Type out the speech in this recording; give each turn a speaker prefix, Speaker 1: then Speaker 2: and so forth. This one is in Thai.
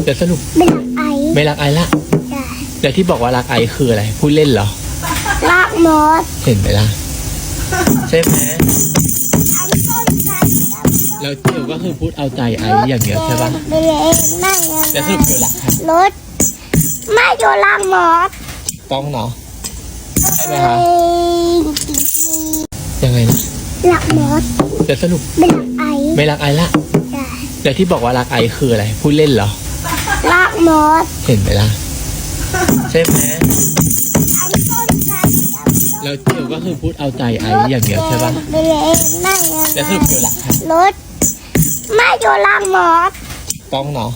Speaker 1: แต่สรุป
Speaker 2: ไม่รักไอ
Speaker 1: ไม่รักไอละ
Speaker 2: ใช่
Speaker 1: แต่ที่บอกว่ารักไอคืออะไรพูดเล่นเหรอ
Speaker 2: รักมด
Speaker 1: เห็นไหมล่ะใช่ไหม
Speaker 2: อันต้นชัน
Speaker 1: แล้วเกี่ยวก็คือพูดเอาใจไออย่างเดียวใช่ปะ
Speaker 2: ไปเลยไม่
Speaker 1: แต่สรุปเกี่ยวรักใคร
Speaker 2: รถไม่อยู่รักมด
Speaker 1: ต้องเนาะใช่ไหมคะยังไงนะ
Speaker 2: รักมด
Speaker 1: แต่สรุป
Speaker 2: ไม่รักไอ
Speaker 1: ไม่รักไอละ
Speaker 2: ใช่
Speaker 1: แต่ที่บอกว่ารักไอคืออะไรพูดเล่นเหรอ
Speaker 2: รักมด
Speaker 1: เห็นไหมล่ะใช่ไหม
Speaker 2: อันต้นชัน
Speaker 1: แล้วเกี่ยวก็คือพูดเอาใจไออย่างเดียวใช่ปะ
Speaker 2: ไปเลยไม่
Speaker 1: แต่สรุปเกี่ยวรักใคร
Speaker 2: รถไม่อยู่รักมด
Speaker 1: ต้องเนาะ